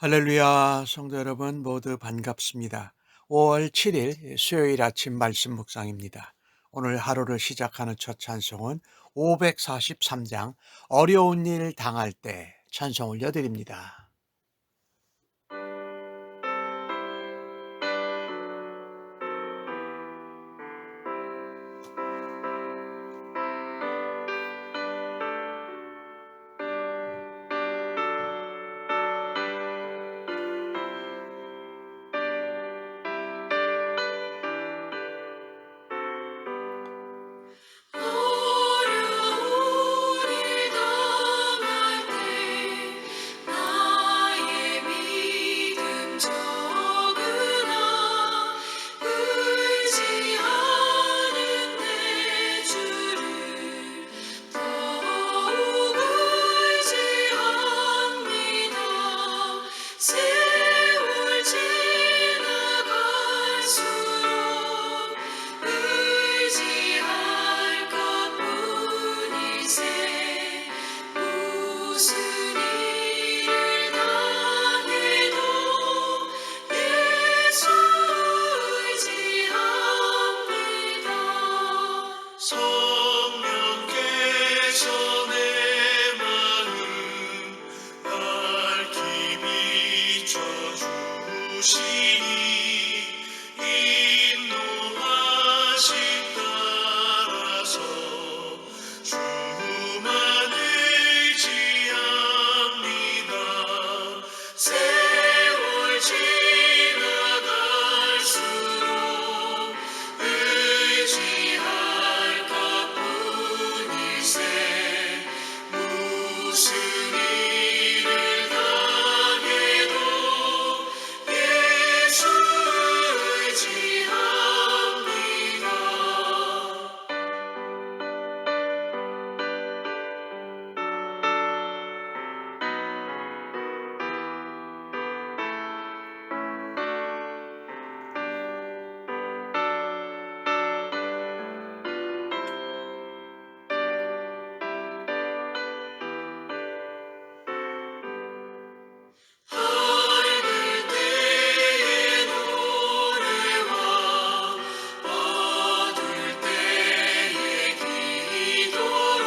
할렐루야, 성도 여러분 모두 반갑습니다. 5월 7일 수요일 아침 말씀 묵상입니다. 오늘 하루를 시작하는 첫 찬송은 543장 어려운 일 당할 때 찬송 올려드립니다. 어려운 일 당할 때 나의 믿음 적으나 의지하는 내 주를 더욱 의지합니다. 세월 지나갈수록 의지할 것뿐이세. 무슨 일을 당해도 예수 의지합니다. 성령께서 내 마음 밝히 비춰주시니 인도하심 따라서 주만 의지합니다. 세월 지나갈수록 의지할 것뿐이세. 무슨 일을 당해도 예수 의지합니다. 밝을 때의 노래와 어두울 때의 기도로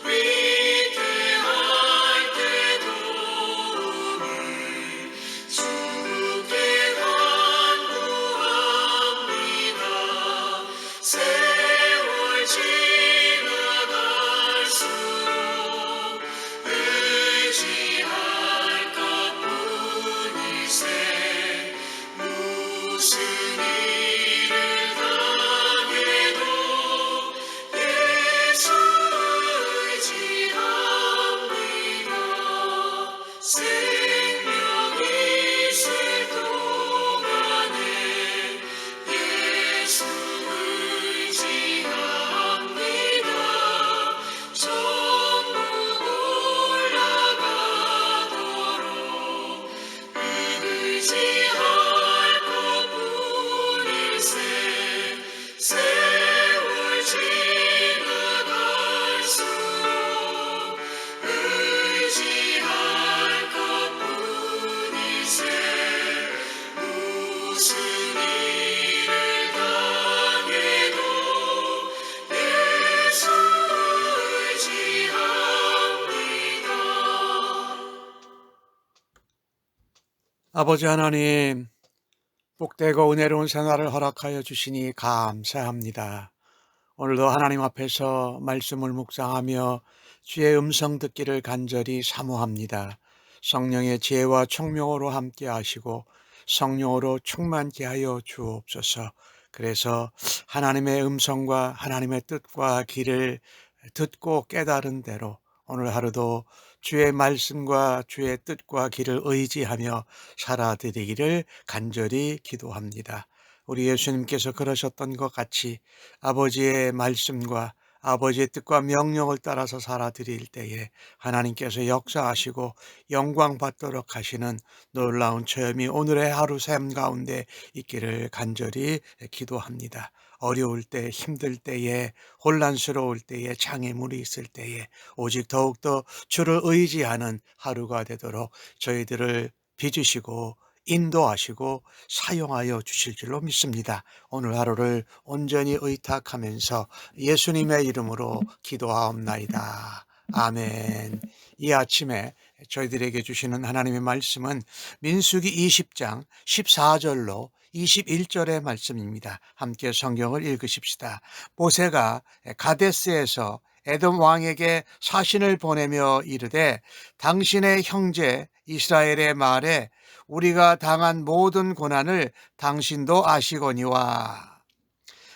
위태할 때 도움을 주께 간구합니다. 세월 지나갈수록 의지할 것뿐이세. 무슨 일을 당해도 예수 의지합니다. 생명이 있을 동안에 예수 의지합니다. 천국 올라가도록 의지할 것뿐일세. 세월 지나갈수록 의지할 것뿐일세. 무슨 일을 당해도 예수 의지합니다. 아버지 하나님, 복되고 은혜로운 생활을 허락하여 주시니 감사합니다. 오늘도 하나님 앞에서 말씀을 묵상하며 주의 음성 듣기를 간절히 사모합니다. 성령의 지혜와 총명으로 함께 하시고 성령으로 충만케 하여 주옵소서. 그래서 하나님의 음성과 하나님의 뜻과 길을 듣고 깨달은 대로 오늘 하루도 주의 말씀과 주의 뜻과 길을 의지하며 살아드리기를 간절히 기도합니다. 우리 예수님께서 그러셨던 것 같이 아버지의 말씀과 아버지의 뜻과 명령을 따라서 살아드릴 때에 하나님께서 역사하시고 영광 받도록 하시는 놀라운 체험이 오늘의 하루 삶 가운데 있기를 간절히 기도합니다. 어려울 때, 힘들 때에, 혼란스러울 때에, 장애물이 있을 때에 오직 더욱더 주를 의지하는 하루가 되도록 저희들을 빚으시고 인도하시고 사용하여 주실 줄로 믿습니다. 오늘 하루를 온전히 의탁하면서 예수님의 이름으로 기도하옵나이다. 아멘. 이 아침에 저희들에게 주시는 하나님의 말씀은 민수기 20장 14절로 21절의 말씀입니다. 함께 성경을 읽으십시다. 모세가 가데스에서 에돔 왕에게 사신을 보내며 이르되 당신의 형제 이스라엘의 말에 우리가 당한 모든 고난을 당신도 아시거니와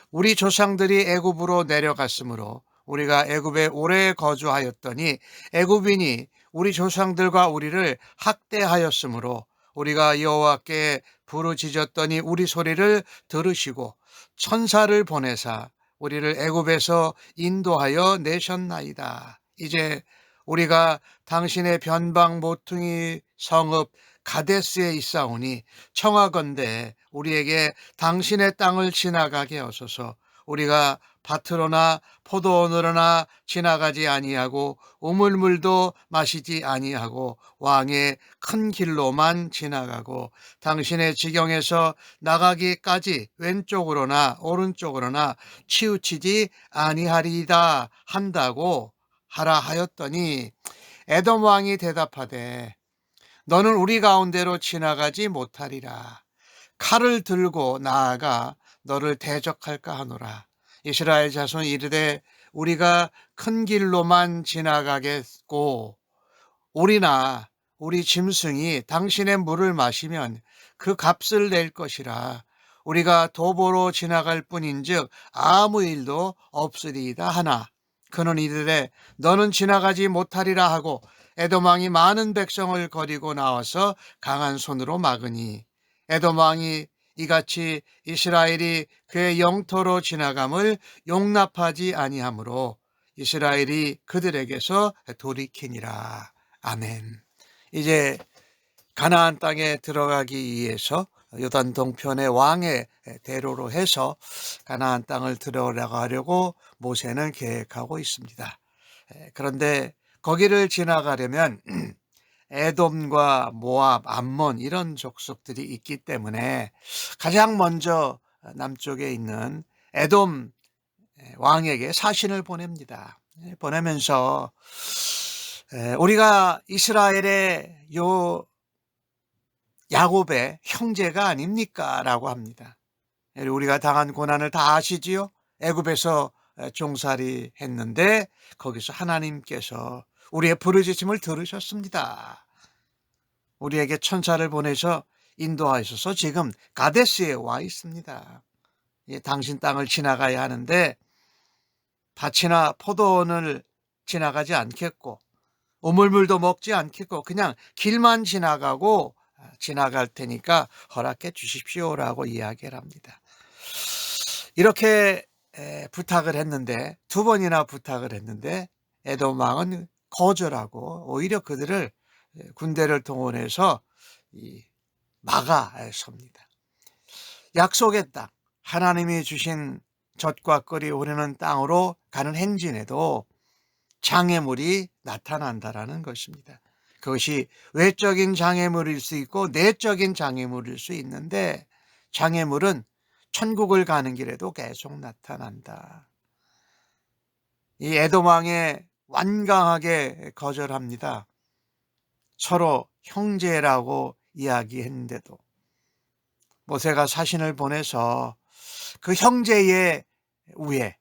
우리 조상들이 애굽으로 내려갔으므로 우리가 애굽에 오래 거주하였더니 애굽인이 우리 조상들과 우리를 학대하였으므로 우리가 여호와께 부르짖었더니 우리 소리를 들으시고 천사를 보내사 우리를 애굽에서 인도하여 내셨나이다. 이제 우리가 당신의 변방 모퉁이 성읍 가데스에 있사오니 청하건대 우리에게 당신의 땅을 지나가게 하소서. 우리가 밭으로나 포도원으로나 지나가지 아니하고 우물물도 마시지 아니하고 왕의 큰 길로만 지나가고 당신의 지경에서 나가기까지 왼쪽으로나 오른쪽으로나 치우치지 아니하리이다 한다고 하라 하였더니 에돔 왕이 대답하되 너는 우리 가운데로 지나가지 못하리라. 칼을 들고 나아가 너를 대적할까 하노라. 이스라엘 자손 이르되 우리가 큰 길로만 지나가겠고 우리나 우리 짐승이 당신의 물을 마시면 그 값을 낼 것이라. 우리가 도보로 지나갈 뿐인즉 아무 일도 없으리이다 하나 그는 이르되 너는 지나가지 못하리라 하고 에돔 왕이 많은 백성을 거리고 나와서 강한 손으로 막으니 에돔 왕이 이같이 이스라엘이 그의 영토로 지나감을 용납하지 아니하므로 이스라엘이 그들에게서 돌이키니라. 아멘. 이제 가나안 땅에 들어가기 위해서 요단 동편의 왕의 대로로 해서 가나안 땅을 들어가려고 모세는 계획하고 있습니다. 그런데 거기를 지나가려면 에돔과 모압, 암몬 이런 족속들이 있기 때문에 가장 먼저 남쪽에 있는 에돔 왕에게 사신을 보냅니다. 보내면서 우리가 이스라엘의 요 야곱의 형제가 아닙니까? 라고 합니다. 우리가 당한 고난을 다 아시지요? 애굽에서 종살이 했는데 거기서 하나님께서 우리의 부르짖음을 들으셨습니다. 우리에게 천사를 보내서 인도하셔서 지금 가데스에 와 있습니다. 당신 땅을 지나가야 하는데 밭이나 포도원을 지나가지 않겠고 우물물도 먹지 않겠고 그냥 길만 지나가고 지나갈 테니까 허락해 주십시오라고 이야기를 합니다. 이렇게 부탁을 했는데 두 번이나 부탁을 했는데 에돔 왕은 거절하고 오히려 그들을 군대를 동원해서 막아섭니다. 약속의 땅, 하나님이 주신 젖과 꿀이 흐르는 땅으로 가는 행진에도 장애물이 나타난다라는 것입니다. 그것이 외적인 장애물일 수 있고 내적인 장애물일 수 있는데 장애물은 천국을 가는 길에도 계속 나타난다. 이 에돔 왕이 완강하게 거절합니다. 서로 형제라고 이야기했는데도 모세가 사신을 보내서 그 형제의 우애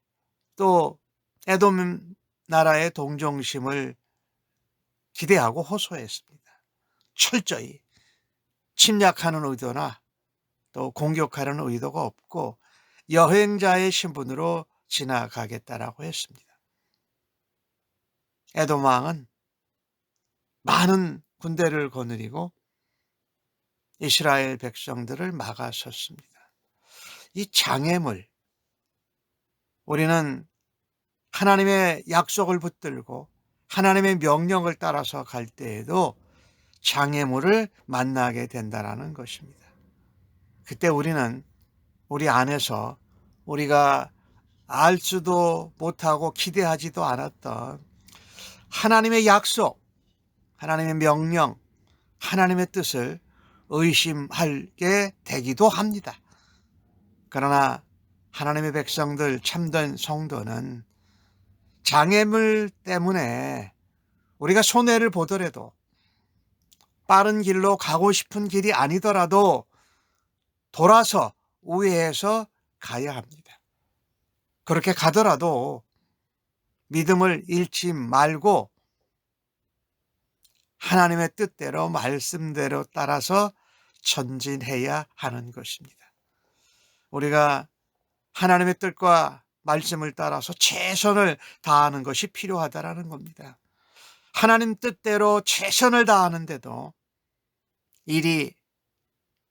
또 에돔 나라의 동정심을 기대하고 호소했습니다. 철저히 침략하는 의도나 또 공격하는 의도가 없고 여행자의 신분으로 지나가겠다라고 했습니다. 에돔 왕은 많은 군대를 거느리고 이스라엘 백성들을 막아섰습니다. 이 장애물, 우리는 하나님의 약속을 붙들고 하나님의 명령을 따라서 갈 때에도 장애물을 만나게 된다는 것입니다. 그때 우리는 우리 안에서 우리가 알 수도 못하고 기대하지도 않았던 하나님의 약속, 하나님의 명령, 하나님의 뜻을 의심하게 되기도 합니다. 그러나 하나님의 백성들, 참된 성도는 장애물 때문에 우리가 손해를 보더라도, 빠른 길로 가고 싶은 길이 아니더라도 돌아서 우회해서 가야 합니다. 그렇게 가더라도 믿음을 잃지 말고 하나님의 뜻대로, 말씀대로 따라서 전진해야 하는 것입니다. 우리가 하나님의 뜻과 말씀을 따라서 최선을 다하는 것이 필요하다라는 겁니다. 하나님 뜻대로 최선을 다하는데도 일이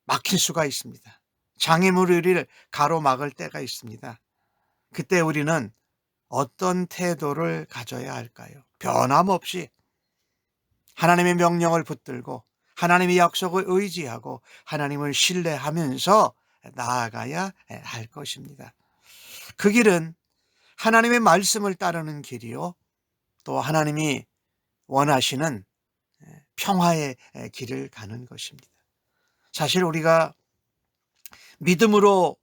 막힐 수가 있습니다. 장애물이 우리를 가로막을 때가 있습니다. 그때 우리는 어떤 태도를 가져야 할까요? 변함없이 하나님의 명령을 붙들고 하나님의 약속을 의지하고 하나님을 신뢰하면서 나아가야 할 것입니다. 그 길은 하나님의 말씀을 따르는 길이요, 또 하나님이 원하시는 평화의 길을 가는 것입니다. 사실 우리가 믿음으로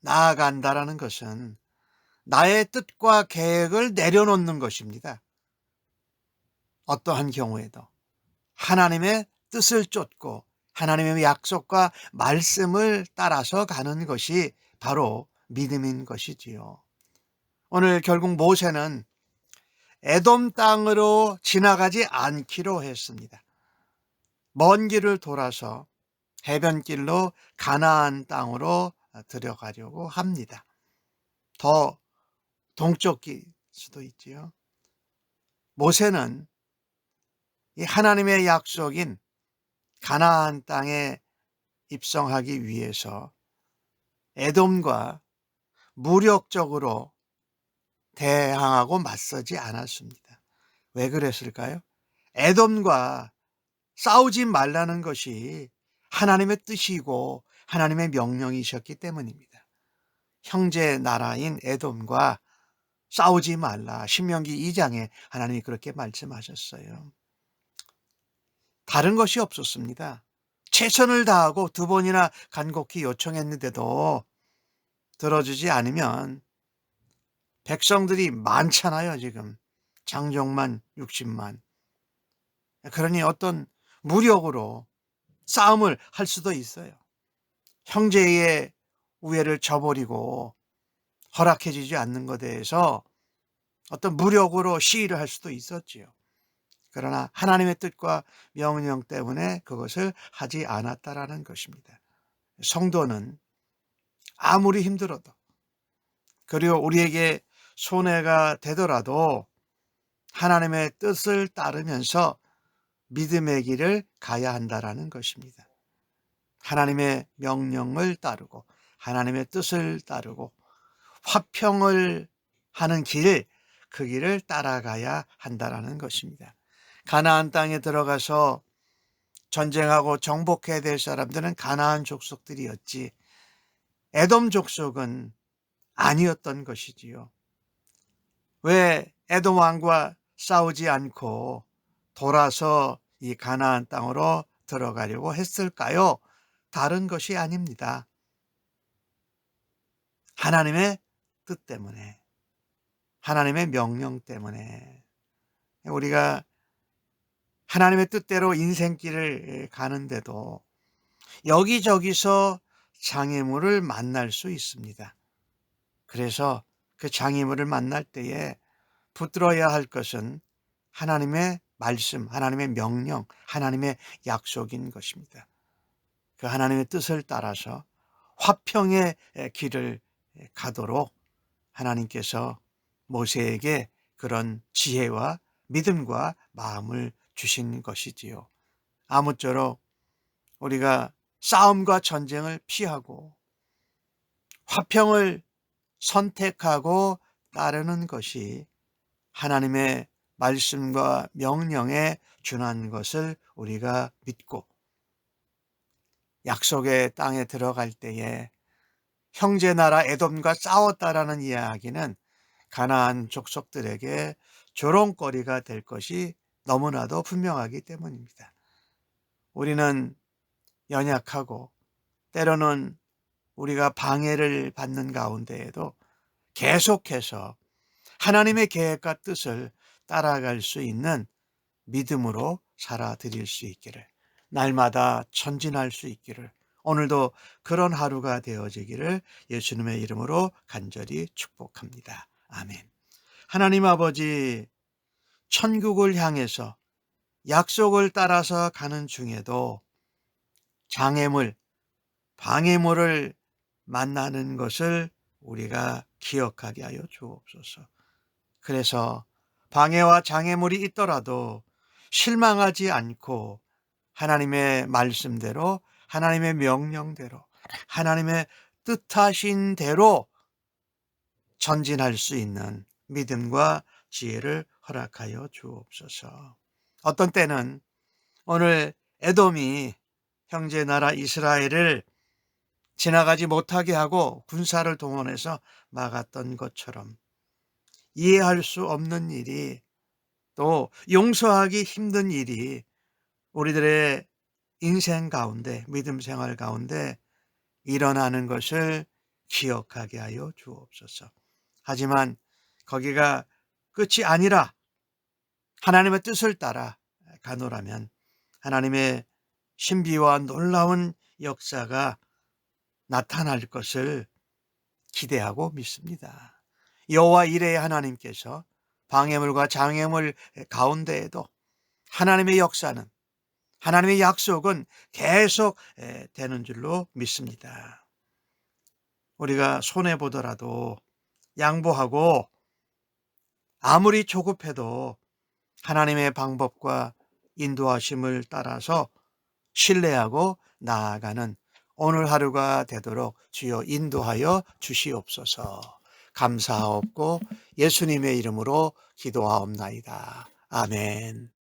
나아간다라는 것은 나의 뜻과 계획을 내려놓는 것입니다. 어떠한 경우에도 하나님의 뜻을 쫓고 하나님의 약속과 말씀을 따라서 가는 것이 바로 믿음인 것이지요. 오늘 결국 모세는 에돔 땅으로 지나가지 않기로 했습니다. 먼 길을 돌아서 해변길로 가나안 땅으로 들어가려고 합니다. 더 동쪽일 수도 있지요. 모세는 이 하나님의 약속인 가나안 땅에 입성하기 위해서 에돔과 무력적으로 대항하고 맞서지 않았습니다. 왜 그랬을까요? 에돔과 싸우지 말라는 것이 하나님의 뜻이고 하나님의 명령이셨기 때문입니다. 형제 나라인 에돔과 싸우지 말라. 신명기 2장에 하나님이 그렇게 말씀하셨어요. 다른 것이 없었습니다. 최선을 다하고 2번이나 간곡히 요청했는데도 들어주지 않으면, 백성들이 많잖아요, 지금. 장정만 60만. 그러니 어떤 무력으로 싸움을 할 수도 있어요. 형제의 우애를 저버리고 허락해주지 않는 것에 대해서 어떤 무력으로 시위를 할 수도 있었지요. 그러나 하나님의 뜻과 명령 때문에 그것을 하지 않았다라는 것입니다. 성도는 아무리 힘들어도, 그리고 우리에게 손해가 되더라도 하나님의 뜻을 따르면서 믿음의 길을 가야 한다라는 것입니다. 하나님의 명령을 따르고 하나님의 뜻을 따르고 화평을 하는 길, 그 길을 따라가야 한다라는 것입니다. 가나안 땅에 들어가서 전쟁하고 정복해야 될 사람들은 가나안 족속들이었지 에돔 족속은 아니었던 것이지요. 왜 에돔 왕과 싸우지 않고 돌아서 이 가나안 땅으로 들어가려고 했을까요? 다른 것이 아닙니다. 하나님의 뜻 때문에, 하나님의 명령 때문에. 우리가 하나님의 뜻대로 인생길을 가는데도 여기저기서 장애물을 만날 수 있습니다. 그래서 그 장애물을 만날 때에 붙들어야 할 것은 하나님의 말씀, 하나님의 명령, 하나님의 약속인 것입니다. 그 하나님의 뜻을 따라서 화평의 길을 가도록 하나님께서 모세에게 그런 지혜와 믿음과 마음을 주신 것이지요. 아무쪼록 우리가 싸움과 전쟁을 피하고 화평을 선택하고 따르는 것이 하나님의 말씀과 명령에 준한 것을 우리가 믿고 약속의 땅에 들어갈 때에 형제 나라 에돔과 싸웠다라는 이야기는 가나안 족속들에게 조롱거리가 될 것이 너무나도 분명하기 때문입니다. 우리는 연약하고 때로는 우리가 방해를 받는 가운데에도 계속해서 하나님의 계획과 뜻을 따라갈 수 있는 믿음으로 살아드릴 수 있기를, 날마다 전진할 수 있기를, 오늘도 그런 하루가 되어지기를 예수님의 이름으로 간절히 축복합니다. 아멘. 하나님 아버지, 천국을 향해서 약속을 따라서 가는 중에도 장애물, 방해물을 만나는 것을 우리가 기억하게 하여 주옵소서. 그래서 방해와 장애물이 있더라도 실망하지 않고 하나님의 말씀대로, 하나님의 명령대로, 하나님의 뜻하신 대로 전진할 수 있는 믿음과 지혜를 허락하여 주옵소서. 어떤 때는 오늘 에돔이 형제 나라 이스라엘을 지나가지 못하게 하고 군사를 동원해서 막았던 것처럼 이해할 수 없는 일이, 또 용서하기 힘든 일이 우리들의 인생 가운데, 믿음 생활 가운데 일어나는 것을 기억하게 하여 주옵소서. 하지만 거기가 끝이 아니라 하나님의 뜻을 따라 가노라면 하나님의 신비와 놀라운 역사가 나타날 것을 기대하고 믿습니다. 여호와 이레의 하나님께서 방해물과 장애물 가운데에도 하나님의 역사는, 하나님의 약속은 계속 되는 줄로 믿습니다. 우리가 손해보더라도 양보하고 아무리 조급해도 하나님의 방법과 인도하심을 따라서 신뢰하고 나아가는 오늘 하루가 되도록 주여 인도하여 주시옵소서. 감사하옵고 예수님의 이름으로 기도하옵나이다. 아멘.